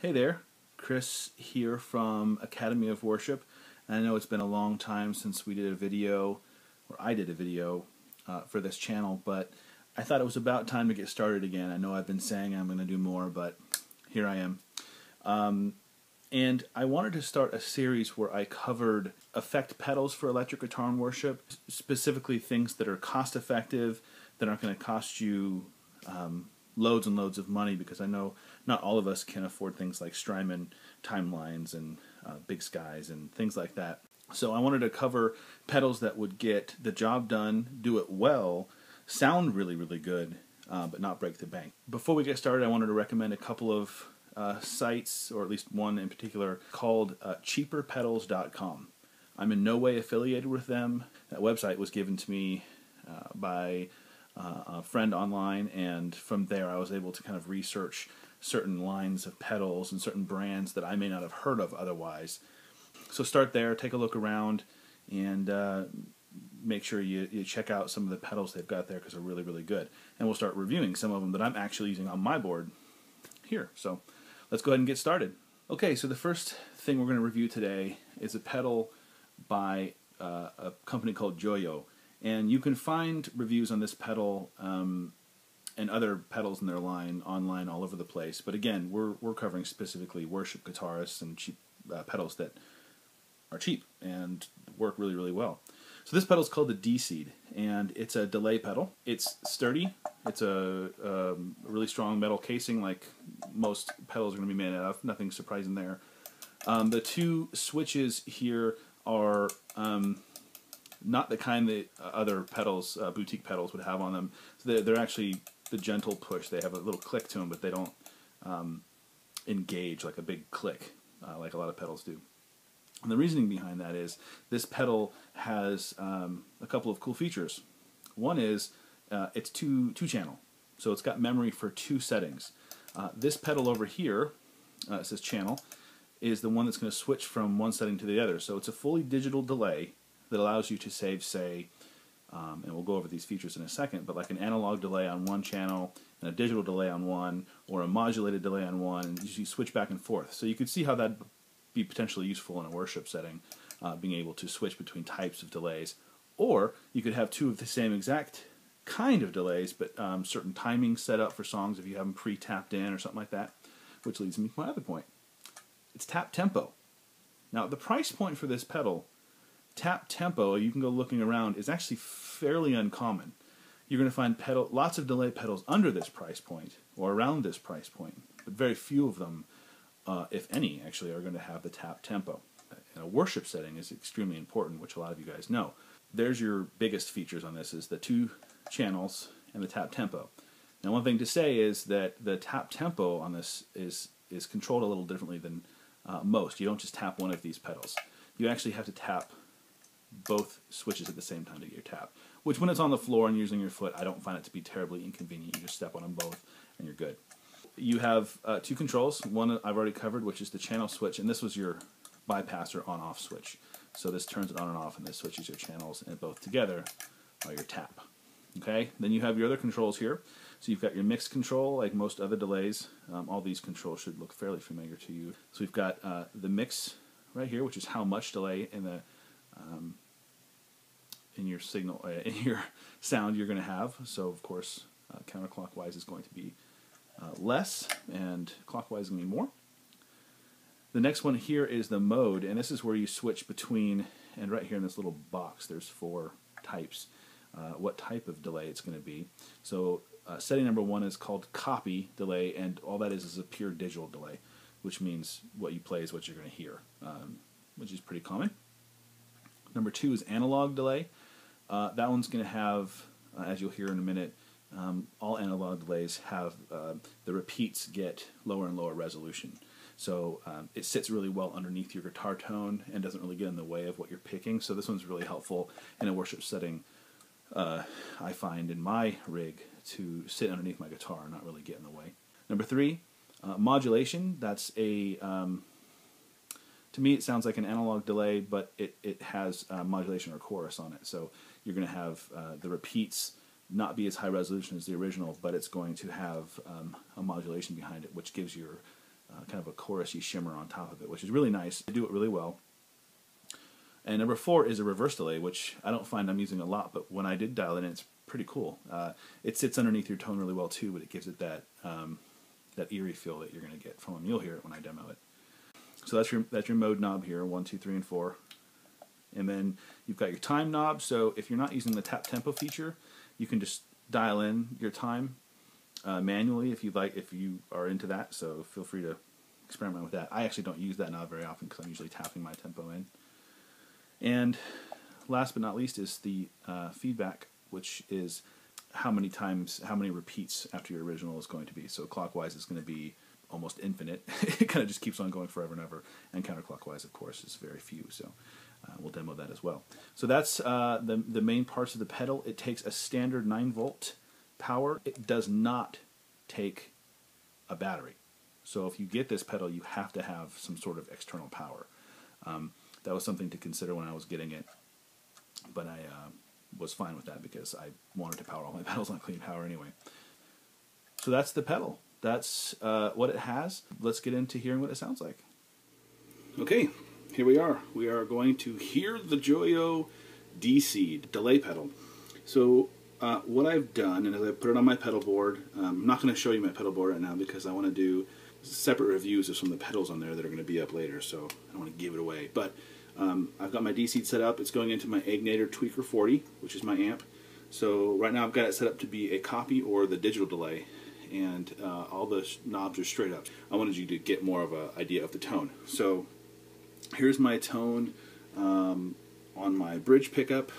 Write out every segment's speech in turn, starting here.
Hey there, Chris here from Academy of Worship. And I know it's been a long time since we did a video, or I did a video for this channel, but I thought it was about time to get started again. I know I've been saying I'm going to do more, but here I am. And I wanted to start a series where I covered effect pedals for electric guitar and worship, specifically things that are cost effective, that aren't going to cost you loads and loads of money, because I know not all of us can afford things like Strymon timelines and Big Skies and things like that. So I wanted to cover pedals that would get the job done, do it well, sound really, really good, but not break the bank. Before we get started, I wanted to recommend a couple of sites, or at least one in particular, called cheaperpedals.com. I'm in no way affiliated with them. That website was given to me by a friend online, and from there I was able to kind of research certain lines of pedals and certain brands that I may not have heard of otherwise. So start there, take a look around, and make sure you check out some of the pedals they've got there, because they're really, really good. And we'll start reviewing some of them that I'm actually using on my board here. So let's go ahead and get started. Okay, so the first thing we're going to review today is a pedal by a company called Joyo. And you can find reviews on this pedal and other pedals in their line online all over the place. But again, we're covering specifically worship guitarists and cheap pedals that are cheap and work really, really well. So this pedal is called the D-Seed, and it's a delay pedal. It's sturdy. It's a really strong metal casing, like most pedals are going to be made out of. Nothing surprising there. The two switches here are not the kind that other pedals, boutique pedals, would have on them. So they're actually the gentle push. They have a little click to them, but they don't engage like a big click like a lot of pedals do. And the reasoning behind that is this pedal has a couple of cool features. One is it's two channel, so it's got memory for two settings. This pedal over here, it says channel, is the one that's going to switch from one setting to the other. So it's a fully digital delay that allows you to save, say, and we'll go over these features in a second, but like an analog delay on one channel and a digital delay on one, or a modulated delay on one, and you switch back and forth. So you could see how that'd be potentially useful in a worship setting, being able to switch between types of delays. Or you could have two of the same exact kind of delays, but certain timing set up for songs if you have them pre-tapped in or something like that, which leads me to my other point. It's tap tempo. Now, the price point for this pedal, tap tempo, you can go looking around, is actually fairly uncommon. You're going to find lots of delay pedals under this price point, or around this price point, but very few of them, if any, actually are going to have the tap tempo. In a worship setting is extremely important, which a lot of you guys know. There's your biggest features on this, is the two channels and the tap tempo. Now, one thing to say is that the tap tempo on this is controlled a little differently than most. You don't just tap one of these pedals. You actually have to tap both switches at the same time to get your tap, which when it's on the floor and using your foot, I don't find it to be terribly inconvenient. You just step on them both and you're good. You have two controls. One I've already covered, which is the channel switch, and this was your bypass or on-off switch. So this turns it on and off, and this switches your channels, and both together are your tap. Okay. Then you have your other controls here. So you've got your mix control, like most other delays. All these controls should look fairly familiar to you. So we've got the mix right here, which is how much delay in your signal, in your sound you're going to have. So of course, counterclockwise is going to be less, and clockwise is going to be more. The next one here is the mode, and this is where you switch between, and right here in this little box there's four types, what type of delay it's going to be. So setting number one is called copy delay, and all that is a pure digital delay, which means what you play is what you're going to hear, which is pretty common. Number two is analog delay. That one's going to have, as you'll hear in a minute, all analog delays have the repeats get lower and lower resolution. So it sits really well underneath your guitar tone and doesn't really get in the way of what you're picking. So this one's really helpful in a worship setting. I find in my rig to sit underneath my guitar and not really get in the way. Number three, modulation. That's a to me, it sounds like an analog delay, but it has modulation or chorus on it. So you're going to have the repeats not be as high resolution as the original, but it's going to have a modulation behind it, which gives your kind of a chorusy shimmer on top of it, which is really nice. They do it really well. And number 4 is a reverse delay, which I don't find I'm using a lot, but when I did dial it in, it's pretty cool. It sits underneath your tone really well too, but it gives it that that eerie feel that you're going to get from them. You'll hear it when I demo it. So that's your mode knob here, 1, 2, 3, and 4. And then you've got your time knob. So if you're not using the tap tempo feature, you can just dial in your time manually if you are into that. So feel free to experiment with that. I actually don't use that knob very often because I'm usually tapping my tempo in. And last but not least is the feedback, which is how many repeats after your original is going to be. So clockwise is going to be almost infinite. It kind of just keeps on going forever and ever. And counterclockwise, of course, is very few. So we'll demo that as well. So that's the main parts of the pedal. It takes a standard 9-volt power. It does not take a battery. So if you get this pedal, you have to have some sort of external power. That was something to consider when I was getting it, but I was fine with that because I wanted to power all my pedals on clean power anyway. So that's the pedal. That's what it has. Let's get into hearing what it sounds like. Okay, here we are. We are going to hear the Joyo D-Seed delay pedal. So what I've done, and as I put it on my pedal board, I'm not going to show you my pedal board right now because I want to do separate reviews of some of the pedals on there that are going to be up later, so I don't want to give it away. But I've got my D-Seed set up. It's going into my Egnator Tweaker 40, which is my amp. So right now I've got it set up to be a copy or the digital delay, and all the knobs are straight up. I wanted you to get more of an idea of the tone. So here's my tone on my bridge pickup,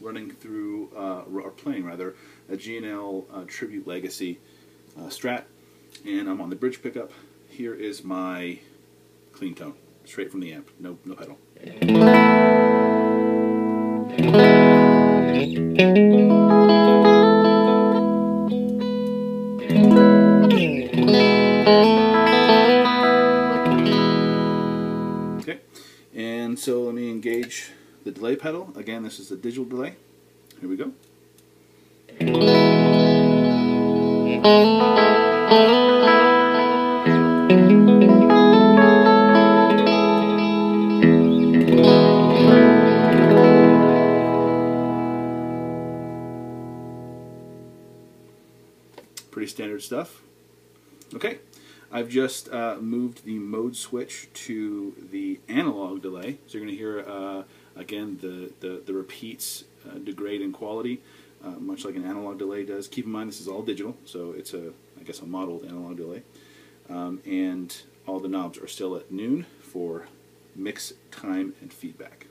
running through, or playing rather, a G&L Tribute Legacy Strat, and I'm on the bridge pickup. Here is my clean tone, straight from the amp, no pedal. Okay, and so let me engage the delay pedal. Again, this is the digital delay. Here we go. Pretty standard stuff. Okay, I've just moved the mode switch to the analog delay, so you're going to hear again the repeats degrade in quality, much like an analog delay does. Keep in mind this is all digital, so it's I guess a modeled analog delay, and all the knobs are still at noon for mix, time, and feedback.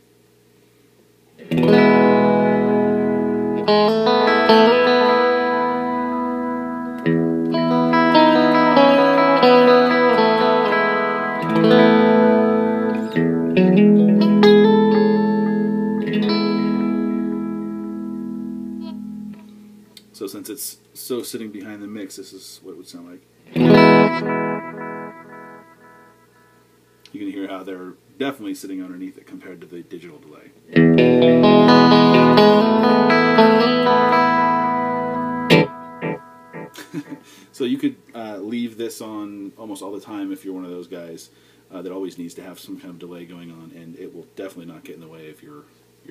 So since it's so sitting behind the mix, this is what it would sound like. You can hear how they're definitely sitting underneath it compared to the digital delay. So you could leave this on almost all the time if you're one of those guys that always needs to have some kind of delay going on, and it will definitely not get in the way if you're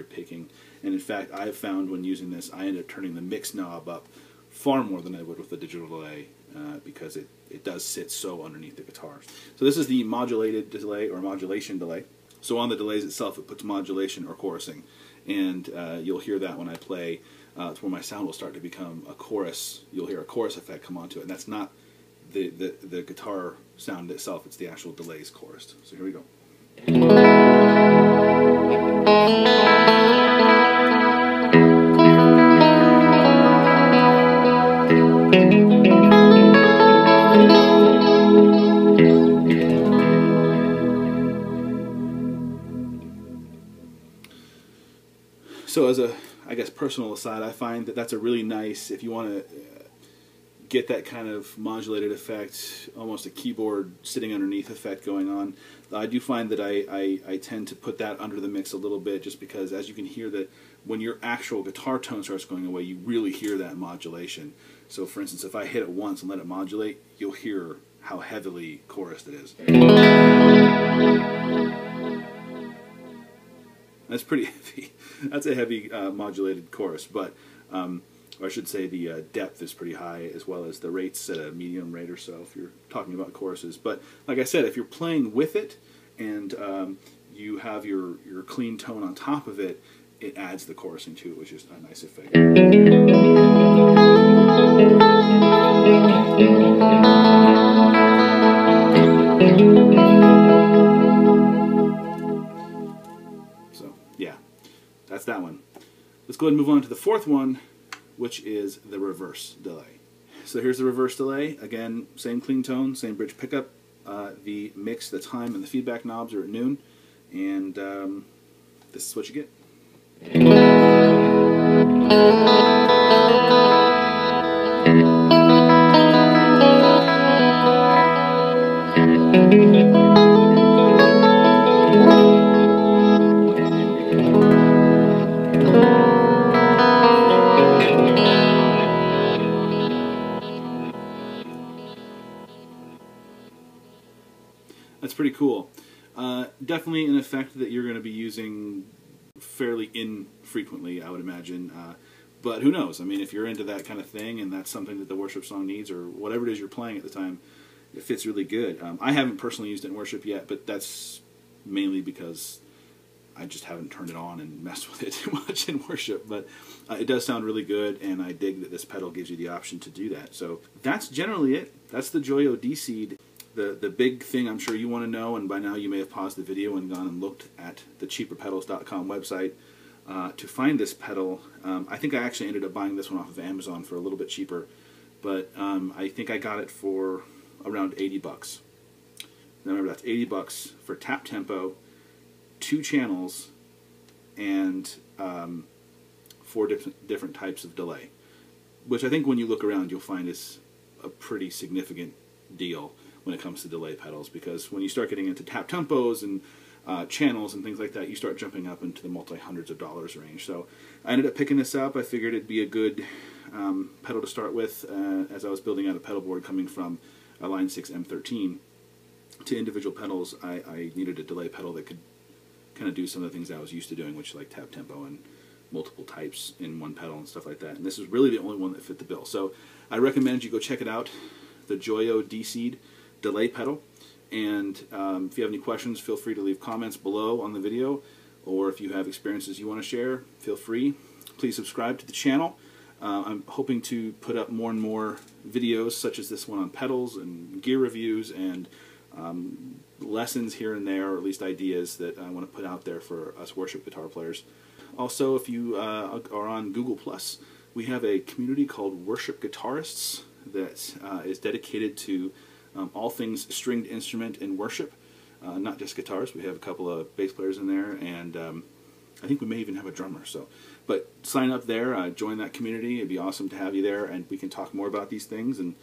picking. And in fact, I've found when using this, I end up turning the mix knob up far more than I would with the digital delay because it does sit so underneath the guitar. So this is the modulated delay or modulation delay. So on the delays itself, it puts modulation or chorusing, and you'll hear that when I play. It's where my sound will start to become a chorus. You'll hear a chorus effect come onto it, and that's not the guitar sound itself. It's the actual delays chorused. So here we go. So as a, I guess, personal aside, I find that that's a really nice, if you want to get that kind of modulated effect, almost a keyboard sitting underneath effect going on, I do find that I tend to put that under the mix a little bit, just because as you can hear that when your actual guitar tone starts going away, you really hear that modulation. So for instance, if I hit it once and let it modulate, you'll hear how heavily chorused it is. That's pretty heavy. That's a heavy modulated chorus, but or I should say the depth is pretty high, as well as the rate's at a medium rate or so if you're talking about choruses. But like I said, if you're playing with it and you have your clean tone on top of it, it adds the chorusing to it, which is a nice effect. So yeah, that's that one. Let's go ahead and move on to the fourth one, which is the reverse delay. So here's the reverse delay. Again, same clean tone, same bridge pickup. The mix, the time, and the feedback knobs are at noon, and this is what you get. That's pretty cool. Definitely an effect that you're going to be using fairly infrequently, I would imagine. But who knows? I mean, if you're into that kind of thing and that's something that the worship song needs, or whatever it is you're playing at the time, it fits really good. I haven't personally used it in worship yet, but that's mainly because I just haven't turned it on and messed with it too much in worship. But it does sound really good, and I dig that this pedal gives you the option to do that. So that's generally it. That's the Joyo D-Seed. The big thing I'm sure you want to know, and by now you may have paused the video and gone and looked at the cheaperpedals.com website to find this pedal. I think I actually ended up buying this one off of Amazon for a little bit cheaper, but I think I got it for around 80 bucks. Now remember, that's 80 bucks for tap tempo, 2 channels, and 4 different types of delay, which I think when you look around you'll find is a pretty significant deal when it comes to delay pedals, because when you start getting into tap tempos and channels and things like that, you start jumping up into the multi-hundreds of dollars range. So I ended up picking this up. I figured it'd be a good pedal to start with as I was building out a pedal board coming from a Line 6 M13 to individual pedals. I needed a delay pedal that could kind of do some of the things I was used to doing, which is like tap tempo and multiple types in one pedal and stuff like that. And this is really the only one that fit the bill. So I recommend you go check it out, the Joyo D-Seed delay pedal. And if you have any questions, feel free to leave comments below on the video, or if you have experiences you want to share, feel free. Please subscribe to the channel. I'm hoping to put up more and more videos such as this one on pedals and gear reviews and lessons here and there, or at least ideas that I want to put out there for us worship guitar players. Also, if you are on Google+, we have a community called Worship Guitarists that is dedicated to all things stringed instrument and worship, not just guitars. We have a couple of bass players in there, and I think we may even have a drummer. But sign up there, join that community. It'd be awesome to have you there, and we can talk more about these things. And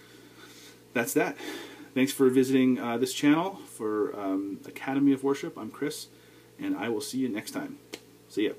that's that. Thanks for visiting this channel for Academy of Worship. I'm Chris, and I will see you next time. See ya.